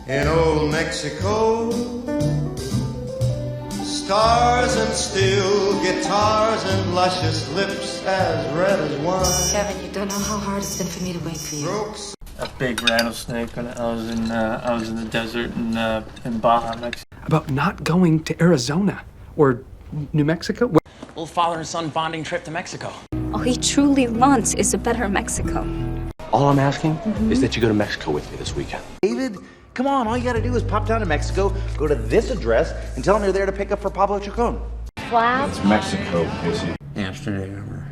In old Mexico, stars and steel guitars and luscious lips as red as wine. Kevin, you don't know how hard it's been for me to wait for you. A big rattlesnake when I was in the desert in Baja, Mexico. About not going to Arizona or New Mexico. Little father and son bonding trip to Mexico. All he truly wants is a better Mexico. All I'm asking is that you go to Mexico with me this weekend. David, come on, all you gotta do is pop down to Mexico, go to this address, and tell them you're there to pick up for Pablo Chacon. Wow. It's Mexico, Casey. Amsterdam.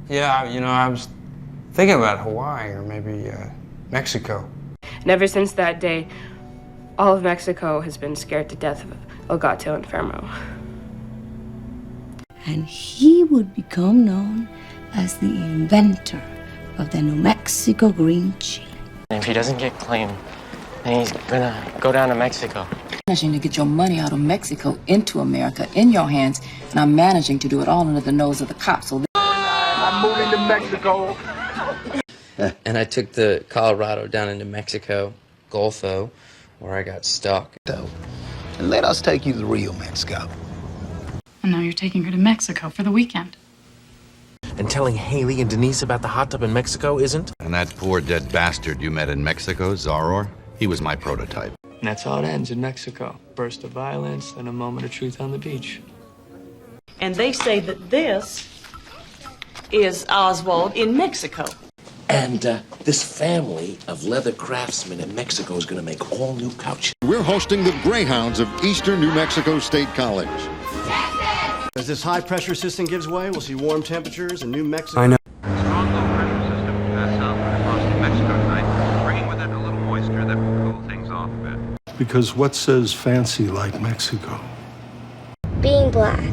Yeah, I was thinking about Hawaii or maybe Mexico. And ever since that day, all of Mexico has been scared to death of El Gato Enfermo. And he would become known as the inventor of the New Mexico green chili. If he doesn't get clean, then he's gonna go down to Mexico. Managing to get your money out of Mexico into America in your hands, and I'm managing to do it all under the nose of the cops. So I'm moving to Mexico. And I took the Colorado down into Mexico, Golfo, where I got stuck. And let us take you to real Mexico. And now you're taking her to Mexico for the weekend. And telling Haley and Denise about the hot tub in Mexico isn't? And that poor dead bastard you met in Mexico, Zaror, he was my prototype. And that's how it ends in Mexico. Burst of violence, then a moment of truth on the beach. And they say that this is Oswald in Mexico. And this family of leather craftsmen in Mexico is going to make all new couches. We're hosting the Greyhounds of Eastern New Mexico State College. As this high-pressure system gives way, we'll see warm temperatures in New Mexico. I know. Strong low-pressure system south of coastal Mexico tonight, bringing with it a little moisture that will cool things off a bit. Because what says fancy like Mexico? Being black,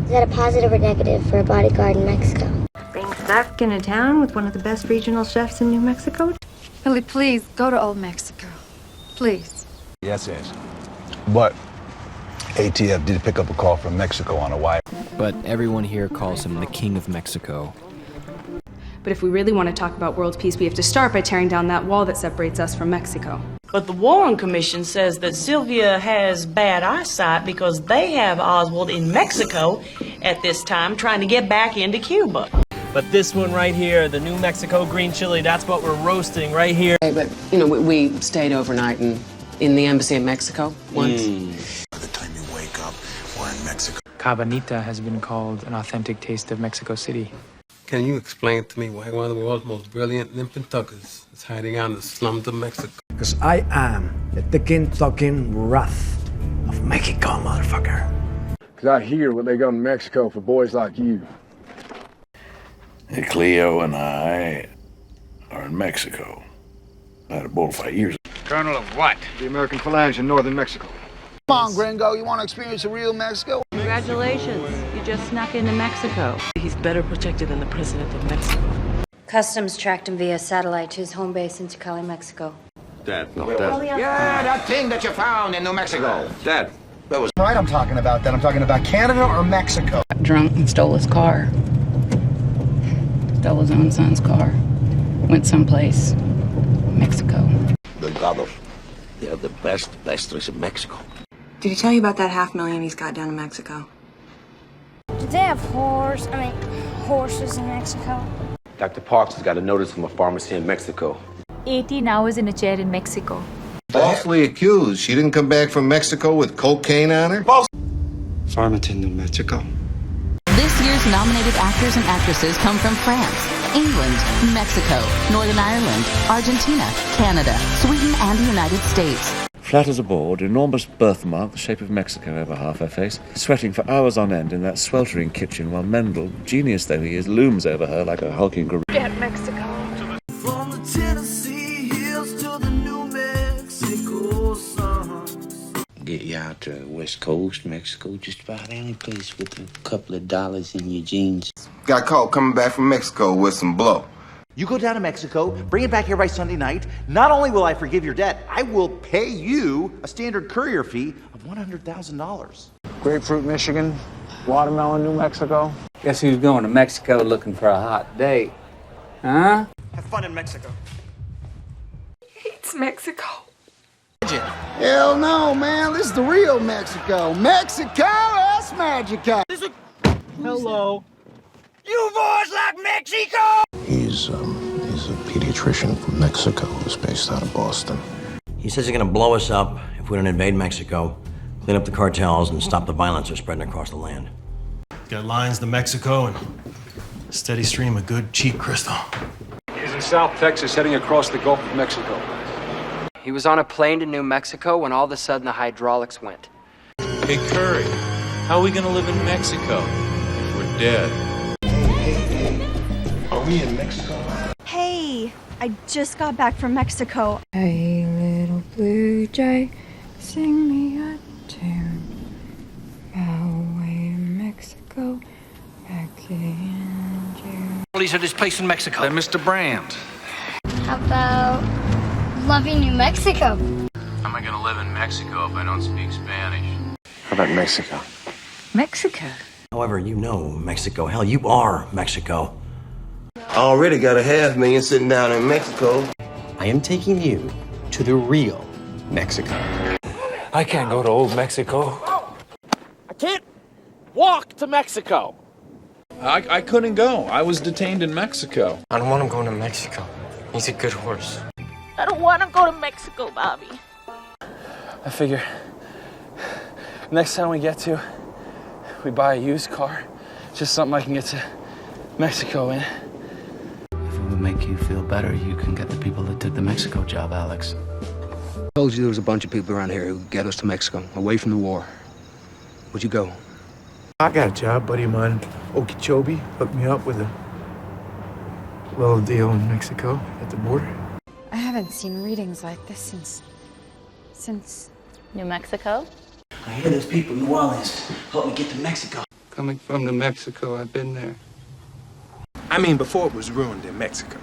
is that a positive or negative for a bodyguard in Mexico? Being stuck in a town with one of the best regional chefs in New Mexico? Billy, please, go to Old Mexico. Please. Yes. But ATF did pick up a call from Mexico on a wire. But everyone here calls him the King of Mexico. But if we really want to talk about world peace, we have to start by tearing down that wall that separates us from Mexico. But the Warren Commission says that Sylvia has bad eyesight because they have Oswald in Mexico at this time trying to get back into Cuba. But this one right here, the New Mexico green chili, that's what we're roasting right here. But, we stayed overnight in the embassy in Mexico once. By the time you wake up, we're in Mexico. Cabanita has been called an authentic taste of Mexico City. Can you explain to me why one of the world's most brilliant nymphentuckers is hiding out in the slums of Mexico? Because I am the ticking wrath of Mexico, motherfucker. Because I hear what they got in Mexico for boys like you. Hey, Cleo and I are in Mexico. I had a bullfight years ago. Colonel of what? The American Phalange in northern Mexico. Come on, Gringo, you want to experience a real Mexico? Congratulations, you just snuck into Mexico. He's better protected than the president of Mexico. Customs tracked him via satellite to his home base in Tecali, Mexico. Dad, no, Dad. Yeah, that thing that you found in New Mexico. Dad, that was... Right, I'm talking about that. I'm talking about Canada or Mexico. Got drunk and stole his car. Stole his own son's car. Went someplace. Mexico. The Gatos. They're the best pastries in Mexico. Did he tell you about that $500,000 he's got down in Mexico? Do they have horses in Mexico? Dr. Parks has got a notice from a pharmacy in Mexico. 18 hours in a chair in Mexico. Falsely accused. She didn't come back from Mexico with cocaine on her? Farmington, New Mexico. This year's nominated actors and actresses come from France, England, Mexico, Northern Ireland, Argentina, Canada, Sweden, and the United States. Flat as a board, enormous birthmark the shape of Mexico over half her face, sweating for hours on end in that sweltering kitchen while Mendel, genius though he is, looms over her like a hulking gorilla. Get Mexico. From the Tennessee hills to the New Mexico sun. Get you out to West Coast, Mexico, just about any place with a couple of dollars in your jeans. Got caught coming back from Mexico with some blow. You go down to Mexico, bring it back here by Sunday night. Not only will I forgive your debt, I will pay you a standard courier fee of $100,000. Grapefruit, Michigan. Watermelon, New Mexico. Guess who's going to Mexico looking for a hot date? Huh? Have fun in Mexico. It's Mexico. Hell no, man. This is the real Mexico. Mexico es Magica. Hello. You boys like Mexico? He's a pediatrician from Mexico who's based out of Boston. He says he's gonna blow us up if we don't invade Mexico, clean up the cartels, and stop the violence that's spreading across the land. Got lines to Mexico and a steady stream of good, cheap crystal. He's in South Texas, heading across the Gulf of Mexico. He was on a plane to New Mexico when all of a sudden the hydraulics went. Hey, Curry, how are we gonna live in Mexico if we're dead? Are we in Mexico? Hey, I just got back from Mexico. Hey, little blue jay, sing me a tune. Away in Mexico, back in June. Police at this place in Mexico. Mr. Brand. How about loving New Mexico? How am I gonna live in Mexico if I don't speak Spanish? How about Mexico? Mexico? However, you know Mexico. Hell, you are Mexico. Already got a $500,000 sitting down in Mexico. I am taking you to the real Mexico. I can't go to old Mexico. I can't walk to Mexico. I couldn't go. I was detained in Mexico. I don't want him going to Mexico. He's a good horse. I don't want to go to Mexico, Bobby. I figure next time we get to, we buy a used car. Just something I can get to Mexico in. If it would make you feel better, you can get the people that took the Mexico job, Alex. I told you there was a bunch of people around here who could get us to Mexico, away from the war. Would you go? I got a job, buddy of mine, Okeechobee, hooked me up with a little deal in Mexico at the border. I haven't seen readings like this since New Mexico? I hear there's people in New Orleans. Help me get to Mexico. Coming from New Mexico, I've been there. I mean, before it was ruined in Mexico.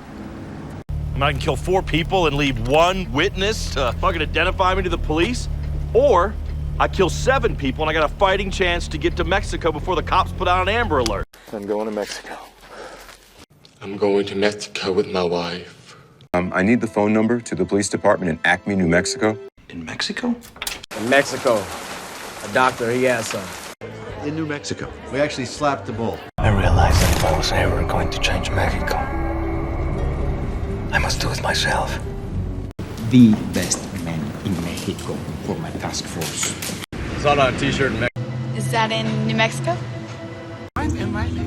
I can kill 4 people and leave 1 witness to fucking identify me to the police, or I kill 7 people and I got a fighting chance to get to Mexico before the cops put out an Amber Alert. I'm going to Mexico. I'm going to Mexico with my wife. I need the phone number to the police department in Acme, New Mexico. In Mexico? In Mexico. A doctor, he has some. In New Mexico. We actually slapped the bull. I realized that if I was ever going to change Mexico, I must do it myself. The best man in Mexico for my task force. It's on a t-shirt in Mexico. Is that in New Mexico?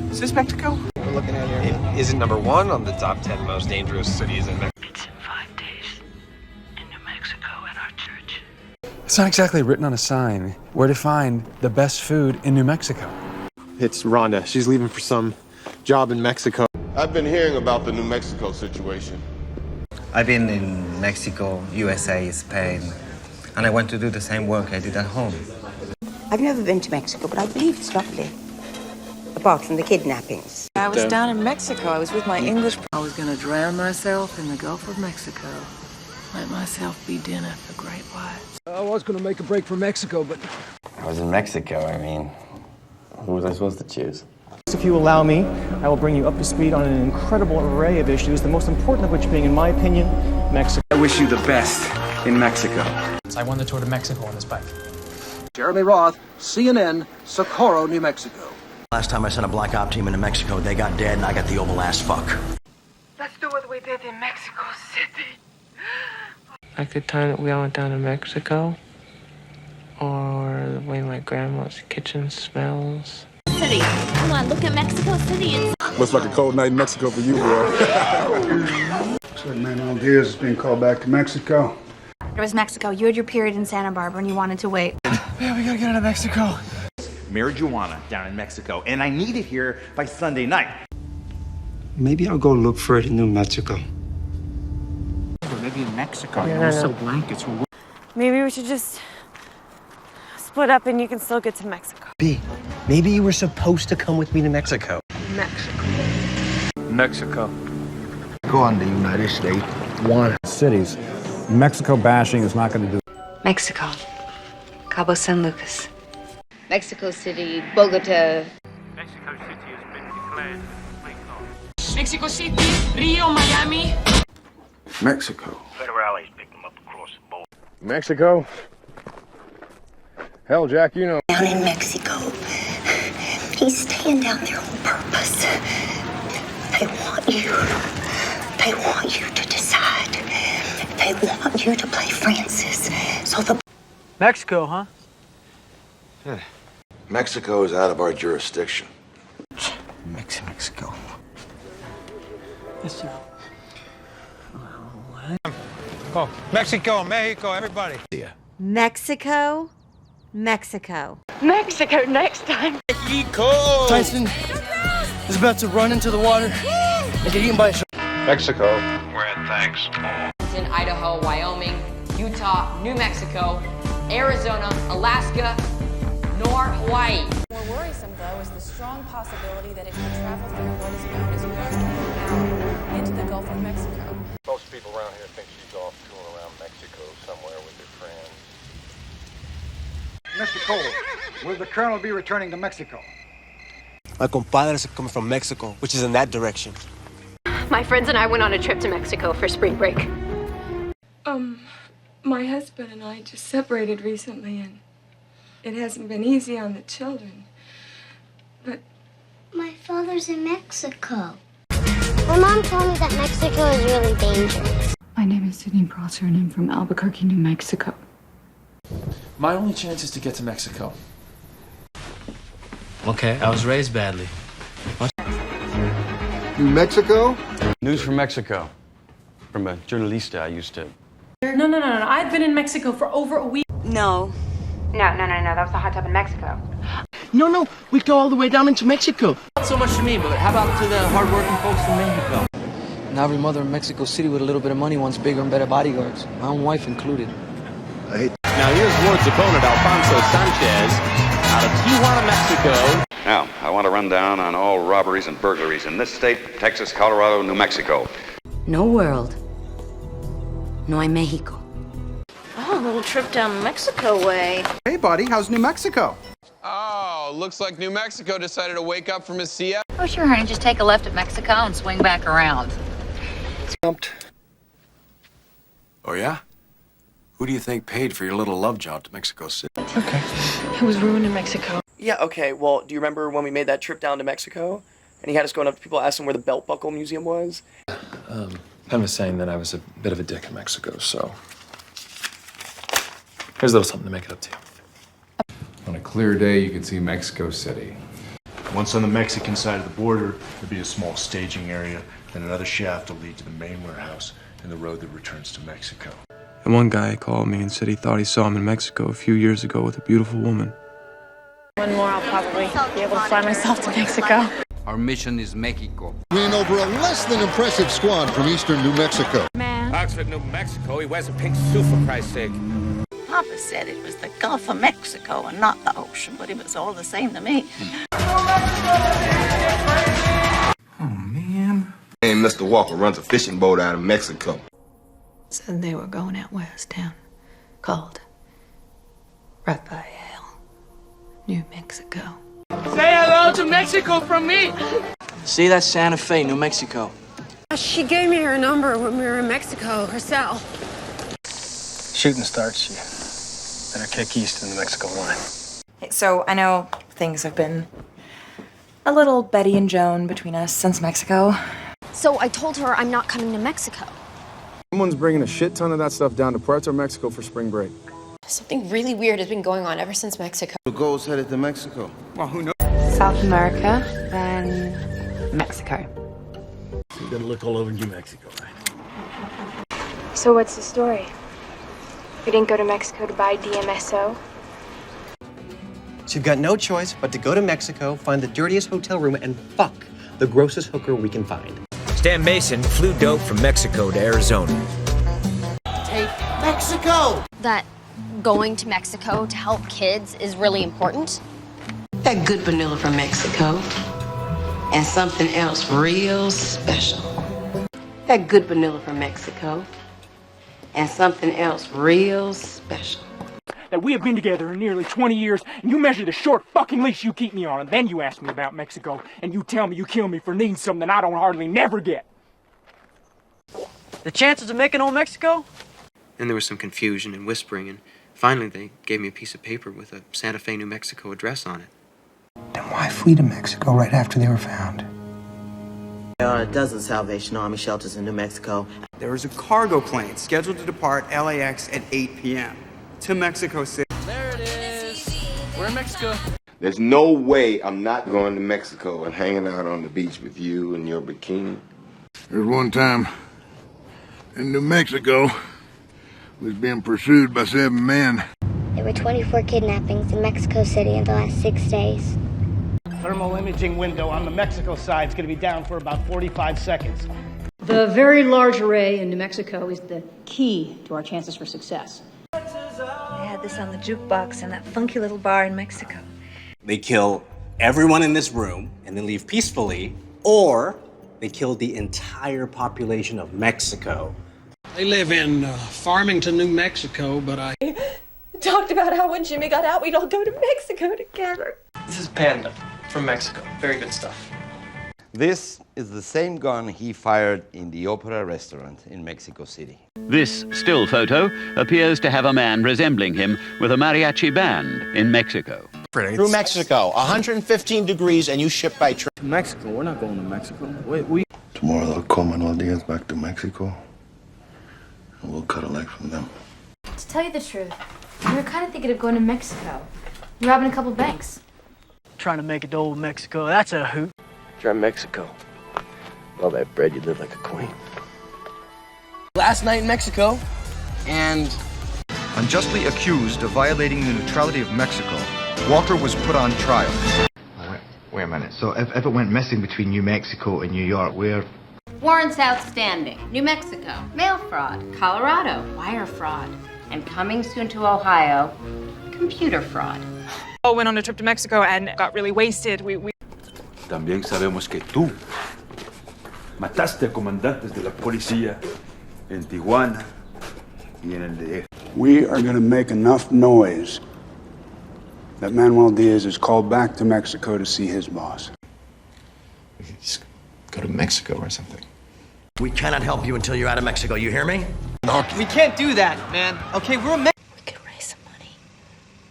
Is this Mexico? We're looking at here. It isn't #1 on the top 10 most dangerous cities in Mexico. It's in 5 days in New Mexico at our church. It's not exactly written on a sign where to find the best food in New Mexico. It's Rhonda. She's leaving for some job in Mexico. I've been hearing about the New Mexico situation. I've been in Mexico, USA, Spain, and I want to do the same work I did at home. I've never been to Mexico, but I believe it's lovely. Apart from the kidnappings. I was down in Mexico. I was with my English. I was going to drown myself in the Gulf of Mexico. Let myself be dinner for great whites. I was going to make a break for Mexico, but... I was in Mexico, I mean. Who was I supposed to choose? If you allow me, I will bring you up to speed on an incredible array of issues, the most important of which being, in my opinion, Mexico. I wish you the best in Mexico. I won the tour to Mexico on this bike. Jeremy Roth, CNN, Socorro, New Mexico. Last time I sent a black op team into Mexico, they got dead and I got the oval ass fuck. Let's do what we did in Mexico City. Like the time that we all went down to Mexico, or the way my grandma's kitchen smells. City. Come on, look at Mexico City. It's Looks like a cold night in Mexico for you, boy. Looks like Manuel Diaz is being called back to Mexico. It was Mexico. You had your period in Santa Barbara and you wanted to wait. Yeah, we gotta get out of Mexico. Marijuana down in Mexico, and I need it here by Sunday night. Maybe I'll go look for it in New Mexico. Or maybe in Mexico. No. blankets. Maybe we should just split up and you can still get to Mexico. B, maybe you were supposed to come with me to Mexico. Mexico. Go on the United States. Cities. Mexico bashing is not going to do. Mexico. Cabo San Lucas. Mexico City, Bogota. Mexico City has been declared Mexico City, Rio, Miami. Mexico. Federales picked them up across the border. Mexico? Hell, Jack, you know. Down in Mexico. He's staying down there on purpose. They want you. They want you to decide. They want you to play Francis. So the Mexico, huh? Mexico is out of our jurisdiction. Mexico. Yes, sir. Go. Mexico, Mexico, everybody. Mexico? Mexico. Mexico next time. Mexico! Tyson is about to run into the water and get eaten by a shark. Mexico. We're in, thanks. In Idaho, Wyoming, Utah, New Mexico, Arizona, Alaska, nor Hawaii. More worrisome, though, is the strong possibility that it could travel through what is known as North Canal into the Gulf of Mexico. Most people around here think she's off touring around Mexico somewhere with her friends. Mr. Cole, will the colonel be returning to Mexico? My compadres are coming from Mexico, which is in that direction. My friends and I went on a trip to Mexico for spring break. My husband and I just separated recently, and it hasn't been easy on the children. But my father's in Mexico. My mom told me that Mexico is really dangerous. my name is Sydney Prosser, and I'm from Albuquerque, New Mexico. My only chance is to get to Mexico. Okay, I was raised badly. New Mexico? News from Mexico. From a journalista I used to. No. I've been in Mexico for over a week. No. No. That was the hot tub in Mexico. No, we go all the way down into Mexico. Not so much to me, but how about to the hardworking folks in Mexico? And every mother in Mexico City with a little bit of money wants bigger and better bodyguards. My own wife included. Now here's Ward's opponent, Alfonso Sanchez, out of Tijuana, Mexico. Now, I want to run down on all robberies and burglaries in this state, Texas, Colorado, New Mexico. No world. No hay Mexico. Oh, a little trip down Mexico way. Hey, buddy, how's New Mexico? Oh, looks like New Mexico decided to wake up from his CF. Oh, sure, honey. Just take a left at Mexico and swing back around. Stumped. Oh, yeah? Who do you think paid for your little love job to Mexico City? Okay. It was ruined in Mexico. Yeah, okay, well, do you remember when we made that trip down to Mexico? And he had us going up to people asking where the Belt Buckle Museum was? I was saying that I was a bit of a dick in Mexico, so here's a little something to make it up to you. On a clear day, you could see Mexico City. Once on the Mexican side of the border, there'll be a small staging area, then another shaft will lead to the main warehouse and the road that returns to Mexico. And one guy called me and said he thought he saw him in Mexico a few years ago with a beautiful woman. One more, I'll probably be able to fly myself to Mexico. Our mission is Mexico. Win over a less than impressive squad from eastern New Mexico. Man. Oxford, New Mexico. He wears a pink suit, for Christ's sake. Papa said it was the Gulf of Mexico and not the ocean, but it was all the same to me. Hey, Mr. Walker runs a fishing boat out of Mexico. Said they were going out west town called Raphael, New Mexico. Say hello to Mexico from me. See, that's Santa Fe, New Mexico. She gave me her number when we were in Mexico, her cell. Shooting starts, you better kick east in the Mexico line. So I know things have been a little Betty and Joan between us since Mexico. So I told her I'm not coming to Mexico. Someone's bringing a shit ton of that stuff down to Puerto Mexico for spring break. Something really weird has been going on ever since Mexico. The goal's headed to Mexico. Well, who knows? South America, then Mexico. You're gonna look all over New Mexico, right? So what's the story? We didn't go to Mexico to buy DMSO? So you've got no choice but to go to Mexico, find the dirtiest hotel room, and fuck the grossest hooker we can find. Stan Mason flew dope from Mexico to Arizona. Take Mexico! That going to Mexico to help kids is really important. That good vanilla from Mexico and something else real special. That good vanilla from Mexico and something else real special. That we have been together in nearly 20 years, and you measure the short fucking leash you keep me on, and then you ask me about Mexico, and you tell me you kill me for needing something I don't hardly never get. The chances of making old Mexico? And there was some confusion and whispering, and finally they gave me a piece of paper with a Santa Fe, New Mexico address on it. Then why flee to Mexico right after they were found? There are a dozen Salvation Army shelters in New Mexico. There is a cargo plane scheduled to depart LAX at 8 p.m. to Mexico City. There it is. We're in Mexico. There's no way I'm not going to Mexico and hanging out on the beach with you in your bikini. There's one time in New Mexico, was being pursued by 7 men. There were 24 kidnappings in Mexico City in the last 6 days. Thermal imaging window on the Mexico side is going to be down for about 45 seconds. The very large array in New Mexico is the key to our chances for success. They had this on the jukebox in that funky little bar in Mexico. They kill everyone in this room and then leave peacefully, or they kill the entire population of Mexico. They live in Farmington, New Mexico, but I Talked about how when Jimmy got out, we'd all go to Mexico together. This is Panda from Mexico. Very good stuff. This is the same gun he fired in the Opera restaurant in Mexico City. This still photo appears to have a man resembling him with a mariachi band in Mexico. Through Mexico, 115 degrees, and you ship by train. Mexico? We're not going to Mexico. We Tomorrow they'll call Manuel Diaz back to Mexico, and we'll cut a leg from them. To tell you the truth, we were kind of thinking of going to Mexico. Robbing a couple banks. Trying to make it to old Mexico, that's a hoot. Try Mexico. All that bread, you live like a queen. last night in Mexico, and unjustly accused of violating the neutrality of Mexico, Walker was put on trial. Wait a minute. So if it went missing between New Mexico and New York, where? Warrants outstanding. New Mexico. Mail fraud. Colorado. Wire fraud. And coming soon to Ohio, computer fraud. I went on a trip to Mexico and got really wasted. También sabemos que tú mataste a comandantes de la policía en Tijuana y en el DF. We are going to make enough noise that Manuel Diaz is called back to Mexico to see his boss. Just go to Mexico or something. We cannot help you until you're out of Mexico, you hear me? we can't do that, man. Okay, we're a We could raise some money,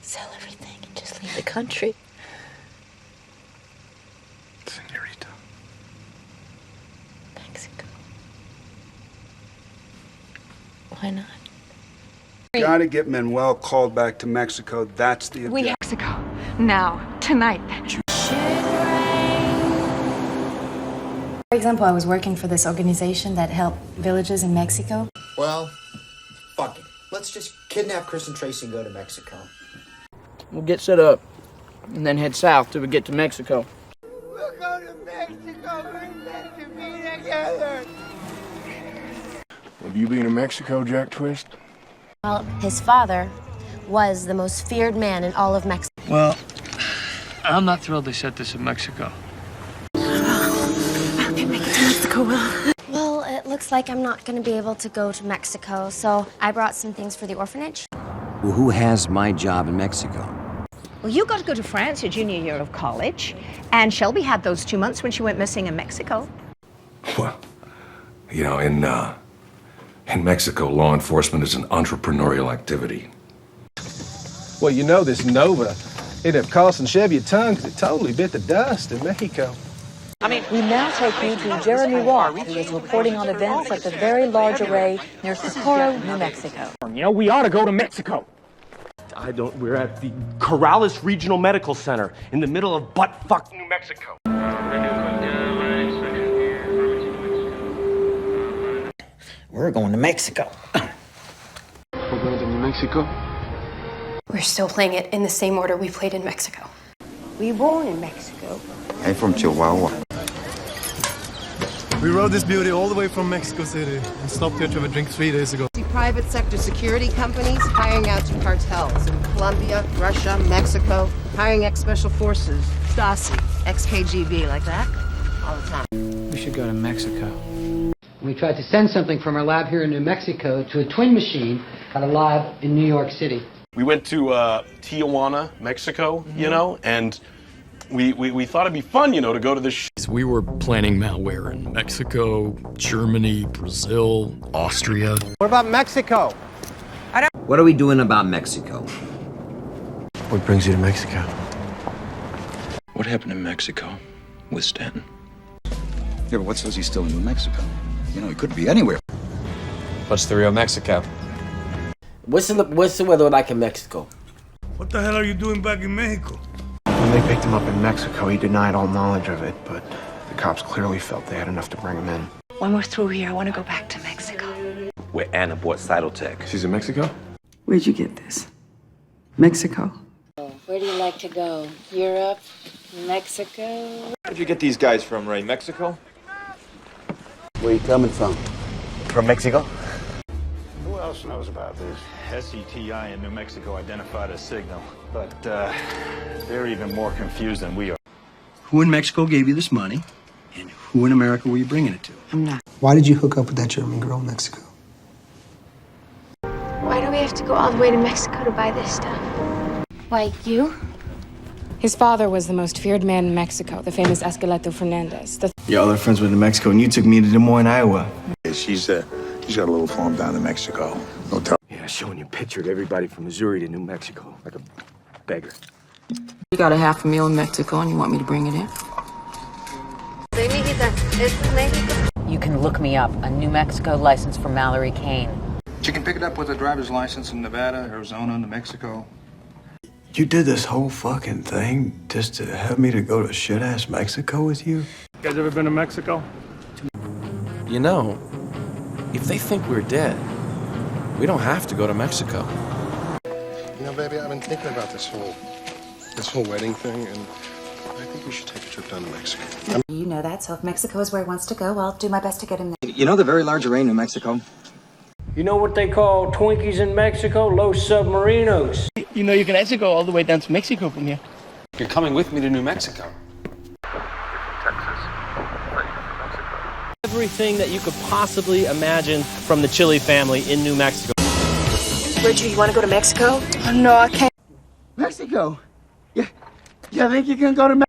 sell everything, and just leave the country. Senorita. Mexico. Why not? Got to get Manuel called back to Mexico. That's the objective. Mexico. Now. Tonight. For example, I was working for this organization that helped villages in Mexico. Well, fuck it. Let's just kidnap Chris and Tracy and go to Mexico. We'll get set up and then head south till we get to Mexico. We'll go to Mexico. We're meant to be together. Will you be in Mexico, Jack Twist? Well, his father was the most feared man in all of Mexico. Well, I'm not thrilled they set this in Mexico. Well, it looks like I'm not going to be able to go to Mexico, so I brought some things for the orphanage. Well, who has my job in Mexico? Well, you got to go to France your junior year of college, and Shelby had those 2 months when she went missing in Mexico. Well, you know, in Mexico, law enforcement is an entrepreneurial activity. Well, you know this Nova ended up costing Chevy a ton because it totally bit the dust in Mexico. We now take you to Jeremy Watt, who is reporting on events at the very large array near Socorro, New Mexico. You know, we ought to go to Mexico. We're at the Corrales Regional Medical Center in the middle of butt-fuck New Mexico. We're going to Mexico. We're going to New Mexico? We're still playing it in the same order we played in Mexico. We were born in Mexico. I'm from Chihuahua. We rode this beauty all the way from Mexico City and stopped here to have a drink 3 days ago. Private sector security companies hiring out to cartels in Colombia, Russia, Mexico, hiring ex-special forces, Stasi, ex-KGB, like that, all the time. We should go to Mexico. We tried to send something from our lab here in New Mexico to a twin machine at a lab in New York City. We went to Tijuana, Mexico, you know, and we thought it'd be fun, you know, to go to this. We were planning malware in Mexico, Germany, Brazil, Austria. What about Mexico? What are we doing about Mexico? What brings you to Mexico? What happened in Mexico with Stanton? Yeah, but what says he's still in New Mexico? You know, he could be anywhere. What's the real Mexico? What's the weather like in Mexico? What the hell are you doing back in Mexico? When they picked him up in Mexico, he denied all knowledge of it, but the cops clearly felt they had enough to bring him in. When we're through here, I want to go back to Mexico. Where Anna bought Cytotec. She's in Mexico? Where'd you get this? Mexico? Where do you like to go? Europe? Mexico? Where'd you get these guys from, Ray? Mexico? Where you coming from? From Mexico? Who else knows about this? SETI in New Mexico identified a signal, but they're even more confused than we are. Who in Mexico gave you this money, and who in America were you bringing it to? I'm not. Why did you hook up with that German girl in Mexico? Why do we have to go all the way to Mexico to buy this stuff? Why, you? His father was the most feared man in Mexico, the famous Esqueleto Fernandez. Yeah, all our friends went to Mexico, and you took me to Des Moines, Iowa. She's got a little farm down in Mexico. No tell. Yeah, showing you pictured everybody from Missouri to New Mexico, like a beggar. You got a half a meal in Mexico, and you want me to bring it in? You can look me up. A New Mexico license for Mallory Kane. You can pick it up with a driver's license in Nevada, Arizona, New Mexico. You did this whole fucking thing just to have me to go to shit-ass Mexico with you? You guys ever been to Mexico? You know, if they think we're dead, we don't have to go to Mexico. You know, baby, I've been thinking about this whole wedding thing, and I think we should take a trip down to Mexico. You know that, so if Mexico is where he wants to go, I'll do my best to get him there. You know the very large array in New Mexico? You know what they call Twinkies in Mexico? Los Submarinos. You know you can actually go all the way down to Mexico from here. You're coming with me to New Mexico. Everything that you could possibly imagine from the Chili family in New Mexico. Richard, you want to go to Mexico? No, I can't. Mexico? Yeah, I think you can go to Mexico.